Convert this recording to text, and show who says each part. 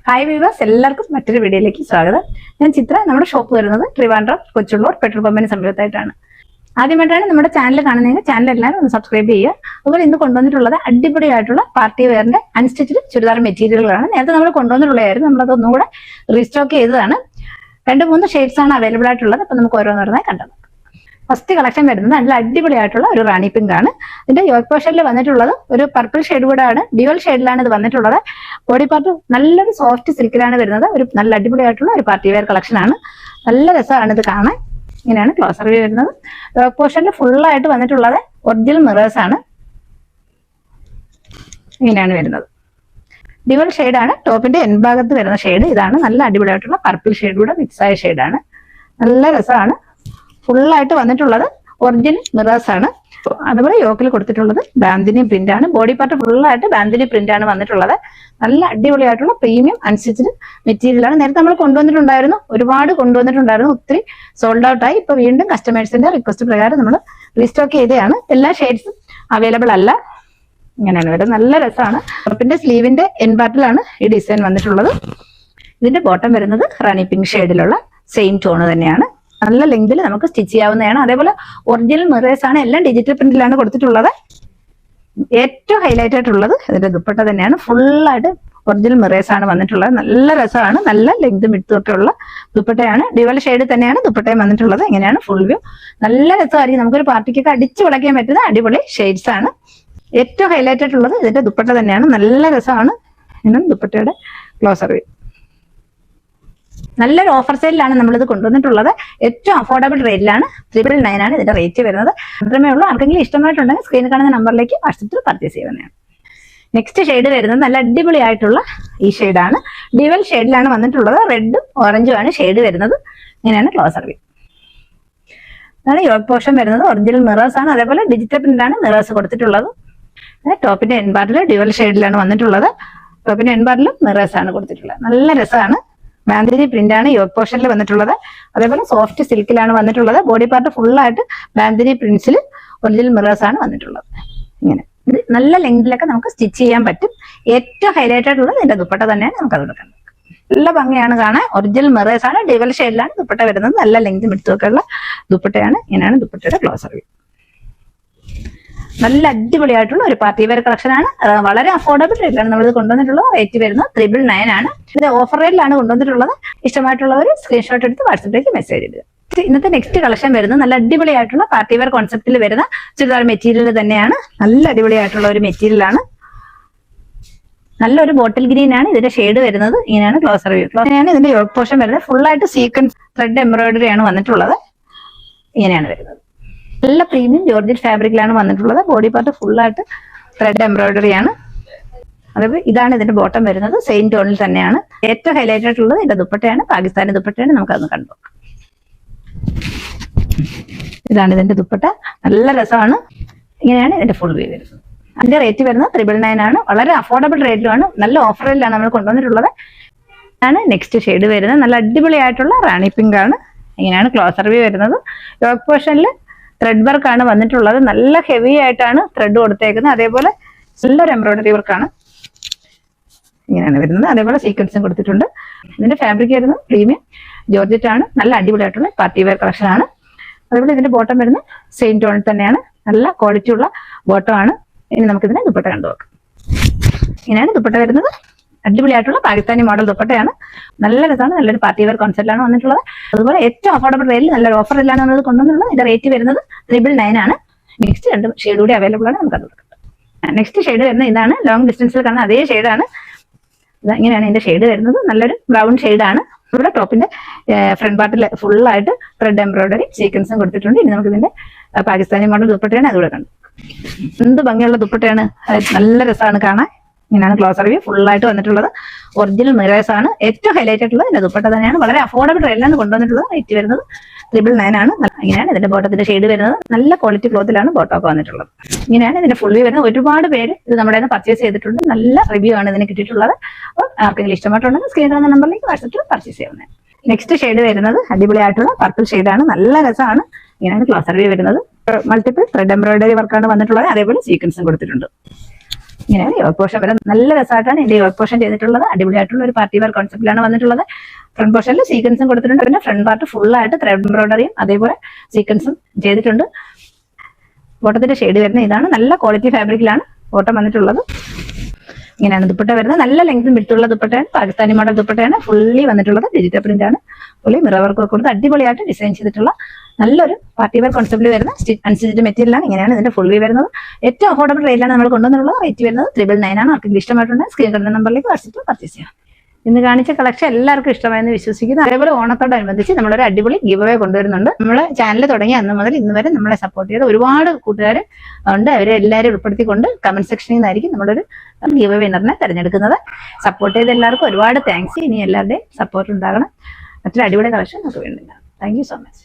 Speaker 1: Hi weavers, എല്ലാവർക്കും മറ്റൊരു വീഡിയോയിലേക്ക് സ്വാഗതം. ഞാൻ ചിത്ര. നമ്മുടെ ഷോപ്പ് വരുന്നത് ട്രിവാൻഡ്രം കൊച്ചുള്ളൂർ പെട്രോൾ പമ്പിന് സമീപത്തായിട്ടാണ്. ആദ്യമായിട്ടാണ് നമ്മുടെ ചാനൽ കാണുന്നതെങ്കിൽ ചാനൽ എല്ലാവരും ഒന്ന് സബ്സ്ക്രൈബ് ചെയ്യുക. അതുപോലെ ഇന്ന് കൊണ്ടുവന്നിട്ടുള്ളത് അടിപൊളിയായിട്ടുള്ള പാർട്ടി വെയറിന്റെ അൺസ്റ്റിച്ച്ഡ് ചുരിദാർ മെറ്റീരിയലുകളാണ്. നേരത്തെ നമ്മൾ കൊണ്ടുവന്നിട്ടുള്ളതായിരുന്നു, നമ്മളത് ഒന്നുകൂടെ റീസ്റ്റോക്ക് ചെയ്തതാണ്. 2-3 ഷെയ്ഡ്സ് ആണ് അവൈലബിൾ ആയിട്ടുള്ളത്. അപ്പൊ നമുക്ക് ഓരോന്നോരോന്നായി കണ്ടത്. ഫസ്റ്റ് കളക്ഷൻ വരുന്നത് നല്ല അടിപൊളിയായിട്ടുള്ള ഒരു റാണി പിങ്ക് ആണ്. ഇതിന്റെ യോക്ക് പോർഷനിൽ വന്നിട്ടുള്ളത് ഒരു പർപ്പിൾ ഷെയ്ഡ് കൂടെ ആണ്. ഡ്യുവൽ ഷെയ്ഡിലാണ് ഇത് വന്നിട്ടുള്ളത്. ബോഡി പാർട്ട് നല്ലൊരു സോഫ്റ്റ് സിൽക്കിലാണ് വരുന്നത്. ഒരു നല്ല അടിപൊളിയായിട്ടുള്ള ഒരു പാർട്ടി വെയർ കളക്ഷൻ ആണ്. നല്ല രസമാണ് ഇത് കാണാൻ. ഇങ്ങനെയാണ് ക്ലോസർ വ്യൂ വരുന്നത്. യോക്ക് പോർഷനിൽ ഫുള്ളായിട്ട് വന്നിട്ടുള്ളത് ഒറിജിനൽ മിറേഴ്സ് ആണ്. ഇങ്ങനെയാണ് വരുന്നത്. ഡ്യുവൽ ഷെയ്ഡാണ്. ടോപ്പിന്റെ എൻ ഭാഗത്ത് വരുന്ന ഷെയ്ഡ് ഇതാണ്. നല്ല അടിപൊളിയായിട്ടുള്ള പർപ്പിൾ ഷെയ്ഡ് കൂടെ മിക്സ് ആയ ഷെയ്ഡാണ്. നല്ല രസമാണ്. ഫുള്ളായിട്ട് വന്നിട്ടുള്ളത് ഒറിജിനൽ മിറേഴ്സ് ആണ്. അതുപോലെ യോക്കിൽ കൊടുത്തിട്ടുള്ളത് ബാന്തിനി പ്രിന്റ് ആണ്. ബോഡി പാർട്ട് ഫുള്ളായിട്ട് ബാന്തിനി പ്രിന്റ് ആണ് വന്നിട്ടുള്ളത്. നല്ല അടിപൊളിയായിട്ടുള്ള പ്രീമിയം അൺസ്റ്റിച്ച്ഡ് മെറ്റീരിയൽ ആണ്. നേരത്തെ നമ്മൾ കൊണ്ടുവന്നിട്ടുണ്ടായിരുന്നു, ഒരുപാട് കൊണ്ടുവന്നിട്ടുണ്ടായിരുന്നു. ഒത്തിരി സോൾഡ് ഔട്ട് ആയി. ഇപ്പൊ വീണ്ടും കസ്റ്റമേഴ്സിന്റെ റിക്വസ്റ്റ് പ്രകാരം നമ്മൾ റീസ്റ്റോക്ക് ചെയ്തതാണ്. എല്ലാ ഷെയ്ഡ്സും അവൈലബിൾ അല്ല. ഇങ്ങനെയാണ് വരുന്നത്. നല്ല രസമാണ്. ടോപ്പിന്റെ സ്ലീവിന്റെ എൻ പാർട്ടിലാണ് ഈ ഡിസൈൻ വന്നിട്ടുള്ളത്. ഇതിന്റെ ബോട്ടം വരുന്നത് റാണി പിങ്ക് ഷെയ്ഡിലുള്ള സെയിം ടോണ് തന്നെയാണ്. നല്ല ലെങ്തിൽ നമുക്ക് സ്റ്റിച്ച് ചെയ്യാവുന്നതാണ്. അതേപോലെ ഒറിജിനൽ മിറേഴ്സ് ആണ്. എല്ലാം ഡിജിറ്റൽ പ്രിന്റിലാണ് കൊടുത്തിട്ടുള്ളത്. ഏറ്റവും ഹൈലൈറ്റ് ആയിട്ടുള്ളത് ഇതിന്റെ ദുപ്പട്ട തന്നെയാണ്. ഫുള്ളായിട്ട് ഒറിജിനൽ മിറേഴ്സ് ആണ് വന്നിട്ടുള്ളത്. നല്ല രസമാണ്. നല്ല ലെങ്തും വിഡ്ത്തും ഒക്കെ ഉള്ള ദുപ്പട്ടയാണ്. ഡ്യുവൽ ഷെയ്ഡ് തന്നെയാണ് ദുപ്പട്ടയും വന്നിട്ടുള്ളത്. ഇങ്ങനെയാണ് ഫുൾ വ്യൂ. നല്ല രസമായിരിക്കും. നമുക്കൊരു പാർട്ടിക്കൊക്കെ അടിച്ചു വിളക്കാൻ പറ്റുന്ന അടിപൊളി ഷെയ്ഡ്സ് ആണ്. ഏറ്റവും ഹൈലൈറ്റ് ആയിട്ടുള്ളത് ഇതിന്റെ ദുപ്പട്ട തന്നെയാണ്. നല്ല രസമാണ്. ഇന്നും ദുപ്പട്ടയുടെ ക്ലോസർ വ്യൂ. നല്ലൊരു ഓഫർ സെയിലാണ് നമ്മളിത് കൊണ്ടുവന്നിട്ടുള്ളത്. ഏറ്റവും അഫോർഡബിൾ റേറ്റിലാണ്. 999 ആണ് ഇതിന്റെ റേറ്റ് വരുന്നത്. മാത്രമേ ഉള്ളൂ. ആർക്കെങ്കിലും ഇഷ്ടമായിട്ടുണ്ടെങ്കിൽ സ്ക്രീനിൽ കാണുന്ന നമ്പറിലേക്ക് വാട്സപ്പിൽ പർച്ചേസ് ചെയ്യുന്നതാണ്. നെക്സ്റ്റ് ഷെയ്ഡ് വരുന്നത് നല്ല അടിപൊളിയായിട്ടുള്ള ഈ ഷെയ്ഡാണ്. ഡ്യുവൽ ഷെയ്ഡിലാണ് വന്നിട്ടുള്ളത്. റെഡും ഓറഞ്ചും ആണ് ഷെയ്ഡ് വരുന്നത്. ഇങ്ങനെയാണ് ക്ലോസർ വ്യൂ. അതാണ് യോക്ക് പോർഷൻ വരുന്നത്. ഒറിജിനൽ മിറേഴ്സ് ആണ്. അതേപോലെ ഡിജിറ്റൽ പ്രിന്റ് ആണ് മിറേഴ്സ് കൊടുത്തിട്ടുള്ളത്. ടോപ്പിന്റെ എൻ പാർട്ടിൽ ഡ്യുവൽ ഷെയ്ഡിലാണ് വന്നിട്ടുള്ളത്. ടോപ്പിന്റെ എൻ പാർട്ടിലും മിറേഴ്സ് ആണ് കൊടുത്തിട്ടുള്ളത്. നല്ല രസമാണ്. ബാന്തിനി പ്രിന്റ് ആണ് യോക്ക് പോർഷനിൽ വന്നിട്ടുള്ളത്. അതേപോലെ സോഫ്റ്റ് സിൽക്കിലാണ് വന്നിട്ടുള്ളത്. ബോഡി പാർട്ട് ഫുള്ളായിട്ട് ബാന്തിനി പ്രിന്റ്സിൽ ഒറിജിനൽ മിറേഴ്സ് ആണ് വന്നിട്ടുള്ളത്. ഇങ്ങനെ ഇത് നല്ല ലെങ്തിലൊക്കെ നമുക്ക് സ്റ്റിച്ച് ചെയ്യാൻ പറ്റും. ഏറ്റവും ഹൈലൈറ്റ് ആയിട്ടുള്ളത് ഇതിന്റെ ദുപ്പട്ട തന്നെയാണ്. നമുക്ക് അത് എടുക്കുന്നത്. നല്ല ഭംഗിയാണ് കാണാൻ. ഒറിജിനൽ മിറേഴ്സ് ആണ്. ഡ്യുവൽ ഷെയ്ഡിലാണ് ദുപ്പട്ട വരുന്നത്. നല്ല ലെങ്തും എടുത്തൊക്കെ ഉള്ള ദുപ്പട്ടയാണ്. ഇങ്ങനെയാണ് ദുപ്പട്ടയുടെ ക്ലോസർ വ്യൂ. നല്ല അടിപൊളിയായിട്ടുള്ള ഒരു പാർട്ടി വെയർ കളക്ഷൻ ആണ്. വളരെ അഫോർഡബിൾ റേറ്റിലാണ് നമ്മളിത് കൊണ്ടുവന്നിട്ടുള്ളത്. റേറ്റ് വരുന്നത് 999 ആണ്. ഇത് ഓഫർ റേറ്റിലാണ് കൊണ്ടുവന്നിട്ടുള്ളത്. ഇഷ്ടമായിട്ടുള്ളവർ സ്ക്രീൻഷോട്ട് എടുത്ത് വാട്സപ്പിലേക്ക് മെസ്സേജ് ഇടുക. ഇന്നത്തെ നെക്സ്റ്റ് കളക്ഷൻ വരുന്നത് നല്ല അടിപൊളിയായിട്ടുള്ള പാർട്ടി വെയർ കോൺസെപ്റ്റിൽ വരുന്ന ചുരിദാർ മെറ്റീരിയൽ തന്നെയാണ്. നല്ല അടിപൊളിയായിട്ടുള്ള ഒരു മെറ്റീരിയൽ ആണ്. നല്ലൊരു ബോട്ടിൽ ഗ്രീൻ ആണ് ഇതിന്റെ ഷെയ്ഡ് വരുന്നത്. ഇങ്ങനെയാണ് ക്ലോസർ വ്യൂ. ഇങ്ങനെയാണ് ഇതിന്റെ യോക്ക് പോർഷൻ വരുന്നത്. ഫുള്ളായിട്ട് സീക്വൻസ് ത്രെഡ് എംബ്രോയിഡറി ആണ് വന്നിട്ടുള്ളത്. ഇങ്ങനെയാണ് വരുന്നത്. നല്ല പ്രീമിയം ജോർജറ്റ് ഫാബ്രിക്കിലാണ് വന്നിട്ടുള്ളത്. ബോഡി പാർട്ട് ഫുള്ളായിട്ട് ത്രെഡ് എംബ്രോയിഡറി ആണ്. അതേപോലെ ഇതാണ് ഇതിന്റെ ബോട്ടം വരുന്നത്. സെയിം ടോണിൽ തന്നെയാണ്. ഏറ്റവും ഹൈലൈറ്റ് ആയിട്ടുള്ളത് ഇതിന്റെ ദുപ്പട്ടയാണ്. പാകിസ്ഥാനി ദുപ്പട്ടയാണ്. നമുക്കതൊന്ന് കണ്ടു. ഇതാണ് ഇതിന്റെ ദുപ്പട്ട. നല്ല രസമാണ്. ഇങ്ങനെയാണ് ഇതിന്റെ ഫുൾ വ്യൂ വരുന്നത്. അതിന്റെ റേറ്റ് വരുന്നത് 999 ആണ്. വളരെ അഫോർഡബിൾ റേറ്റിലാണ്. നല്ല ഓഫർ റേറ്റിലാണ് നമ്മൾ കൊണ്ടുവന്നിട്ടുള്ളത്. ആണ് നെക്സ്റ്റ് ഷെയ്ഡ് വരുന്നത്. നല്ല അടിപൊളിയായിട്ടുള്ള റാണി പിങ്ക് ആണ്. ഇങ്ങനെയാണ് ക്ലോസർ വ്യൂ വരുന്നത്. യോക്ക് പോർഷനിൽ ത്രെഡ് വർക്ക് ആണ് വന്നിട്ടുള്ളത്. നല്ല ഹെവി ആയിട്ടാണ് ത്രെഡ് കൊടുത്തേക്കുന്നത്. അതേപോലെ നല്ലൊരു എംബ്രോയിഡറി വർക്കാണ്. ഇങ്ങനെയാണ് വരുന്നത്. അതേപോലെ സീക്വൻസും കൊടുത്തിട്ടുണ്ട്. ഇതിന്റെ ഫാബ്രിക് വരുന്നത് പ്രീമിയം ജോർജറ്റ് ആണ്. നല്ല അടിപൊളിയായിട്ടുള്ള പാർട്ടി വെയർ കളക്ഷൻ ആണ്. അതേപോലെ ഇതിന്റെ ബോട്ടം വരുന്നത് സെയിം ടോണിൽ തന്നെയാണ്. നല്ല ക്വാളിറ്റി ഉള്ള ബോട്ടം ആണ്. ഇനി നമുക്കിതിനെ ദുപ്പട്ട കണ്ടു നോക്കാം. ഇങ്ങനെയാണ് ദുപ്പട്ട വരുന്നത്. അടിപൊളിയായിട്ടുള്ള പാകിസ്ഥാനി മോഡൽ ദുപ്പട്ടയാണ്. നല്ല രസമാണ്. നല്ലൊരു പാർട്ടി വെയർ കോൺസെപ്റ്റിലാണ് വന്നിട്ടുള്ളത്. അതുപോലെ ഏറ്റവും അഫോർഡബിൾ റേറ്റിൽ നല്ലൊരു ഓഫർ റേറ്റിലാണ് നമ്മൾ കൊണ്ടുവന്നുള്ളത്. ഇതിന്റെ റേറ്റ് വരുന്നത് 999 ആണ്. നെക്സ്റ്റ് 2 ഷെയ്ഡ് കൂടി അവൈലബിൾ ആണ്. നമുക്ക് അത് കൊടുക്കാം. നെക്സ്റ്റ് ഷെയ്ഡ് വരുന്നത് ഇതാണ്. ലോങ് ഡിസ്റ്റൻസിൽ കാണുന്ന അതേ ഷെയ്ഡാണ്. ഇങ്ങനെയാണ് ഇതിന്റെ ഷെയ്ഡ് വരുന്നത്. നല്ലൊരു ബ്രൗൺ ഷെയ്ഡാണ്. ഇവിടെ ടോപ്പിന്റെ ഫ്രണ്ട് പാർട്ടിൽ ഫുള്ളായിട്ട് ത്രെഡ് എംബ്രോയിഡറി സീക്വൻസും കൊടുത്തിട്ടുണ്ട്. ഇനി നമുക്ക് ഇതിന്റെ പാകിസ്ഥാനി മോഡൽ ദുപ്പട്ടയാണ്. അതുകൂടെ കണ്ടു. എന്ത് ഭംഗിയുള്ള ദുപ്പട്ടയാണ്. നല്ല രസമാണ് കാണാൻ. ഇങ്ങനെയാണ് ക്ലോസർ വ്യൂ. ഫുള്ളായിട്ട് വന്നിട്ടുള്ളത് ഒറിജിനൽ മിറേഴ്സ് ആണ്. ഏറ്റവും ഹൈലൈറ്റ് ആയിട്ടുള്ളത് ഇതിന്റെ ദുപ്പട്ട തന്നെയാണ്. വളരെ അഫോർഡബിൾ റേറ്റിലാണ് കൊണ്ടുവന്നിട്ടുള്ളത്. റേറ്റ് വരുന്നത് 999 ആണ്. ഇങ്ങനെയാണ് ഇതിന്റെ ബോട്ടത്തിന്റെ ഷെയ്ഡ് വരുന്നത്. നല്ല ക്വാളിറ്റി ക്ലോത്തിലാണ് ബോട്ടമൊക്കെ വന്നിട്ടുള്ളത്. ഇങ്ങനെയാണ് ഇതിന്റെ ഫുൾ വ്യൂ വരുന്നത്. ഒരുപാട് പേര് ഇത് നമ്മുടെ പർച്ചേസ് ചെയ്തിട്ടുണ്ട്. നല്ല റിവ്യൂ ആണ് ഇതിന് കിട്ടിയിട്ടുള്ളത്. അപ്പോൾ ആർക്കെങ്കിലും ഇഷ്ടമായിട്ടുണ്ടെങ്കിൽ സ്ക്രീനിൽ കാണുന്ന നമ്പറിലേക്ക് വാട്സപ്പിൽ പർച്ചേസ് ചെയ്യുന്നത്. നെക്സ്റ്റ് ഷെയ്ഡ് വരുന്നത് അടിപൊളിയായിട്ടുള്ള പർപ്പിൾ ഷെയ്ഡാണ്. നല്ല രസമാണ്. ഇങ്ങനെയാണ് ക്ലോസർ വ്യൂ വരുന്നത്. മൾട്ടിപ്പിൾ ത്രെഡ് എംബ്രോയിഡറി വർക്കാണ് വന്നിട്ടുള്ളത്. അതേപോലെ സീക്വൻസും കൊടുത്തിട്ടുണ്ട്. ഇങ്ങനെയാണ് യോഗ് പോർഷൻ വരെ. നല്ല രസമായിട്ടാണ് ഇതിന്റെ യോഗ് പോർഷൻ ചെയ്തിട്ടുള്ളത്. അടിപൊളിയായിട്ടുള്ള ഒരു പാർട്ടി വെയർ കോൺസെപ്റ്റിലാണ് വന്നിട്ടുള്ളത്. ഫ്രണ്ട് പോർഷനിൽ സീക്വൻസും കൊടുത്തിട്ടുണ്ട്. പിന്നെ ഫ്രണ്ട് പാർട്ട് ഫുൾ ആയിട്ട് ത്രെഡ് എംബ്രോയിഡറിയും അതേപോലെ സീക്വൻസും ചെയ്തിട്ടുണ്ട്. ബോട്ടത്തിന്റെ ഷെയ്ഡ് വരുന്നത് ഇതാണ്. നല്ല ക്വാളിറ്റി ഫാബ്രിക്കിലാണ് ബോട്ടം വന്നിട്ടുള്ളത്. ഇങ്ങനെയാണ് ദുപ്പട്ട വരുന്നത്. നല്ല ലെങ്തും വിട്ടുള്ള ദുപ്പട്ടയാണ്. പാകിസ്ഥാനി മോഡൽ ദുപ്പട്ടയാണ്. ഫുള്ളി വന്നിട്ടുള്ളത് ഡിജിറ്റൽ പ്രിന്റ് ആണ്. ഫുള്ളി മിറർ വർക്ക് കൊടുത്ത് അടിപൊളിയായിട്ട് ഡിസൈൻ ചെയ്തിട്ടുള്ള നല്ലൊരു പാർട്ടി വെയർ കോൺസെപ്റ്റിൽ വരുന്ന അൺസ്റ്റിച്ച്ഡ് മെറ്റീരിയലാണ്. ഇങ്ങനെയാണ് ഇതിന്റെ ഫുള്ളി വരുന്നത്. ഏറ്റവും അഫോർഡബിൾ റേറ്റിലാണ് നമ്മൾ കൊണ്ടുവന്നിട്ടുള്ളത്. റേറ്റ് വരുന്നത് 999 ആണ്. ആർക്കെങ്കിലും ഇഷ്ടമായിട്ടുണ്ട് സ്ക്രീൻ കണ്ട നമ്പറിലേക്ക് വാട്സ്ആപ്പിൽ പർച്ചേസ് ചെയ്യാം. ഇന്ന് കാണിച്ച കളക്ഷൻ എല്ലാവർക്കും ഇഷ്ടമായെന്ന് വിശ്വസിക്കുന്നു. അതേപോലെ ഓണത്തോടനുബന്ധിച്ച് നമ്മളൊരു അടിപൊളി ഗിവ് അവേ കൊണ്ടുവരുന്നുണ്ട്. നമ്മളെ ചാനൽ തുടങ്ങിയ അന്ന് മുതൽ ഇന്ന് വരെ നമ്മളെ സപ്പോർട്ട് ചെയ്ത ഒരുപാട് കൂട്ടുകാർ ഉണ്ട്. അവരെ എല്ലാവരും ഉൾപ്പെടുത്തിക്കൊണ്ട് കമന്റ് സെക്ഷനിൽ നിന്നായിരിക്കും നമ്മളൊരു ഗിവ് അവേ വിന്നറിനെ തിരഞ്ഞെടുക്കുന്നത്. സപ്പോർട്ട് ചെയ്ത എല്ലാവർക്കും ഒരുപാട് താങ്ക്സ്. ഇനി എല്ലാവരുടെയും സപ്പോർട്ട് ഉണ്ടാകണം. മറ്റൊരു അടിപൊളി കളക്ഷൻ നമുക്ക് വേണ്ടില്ല. Thank you so much.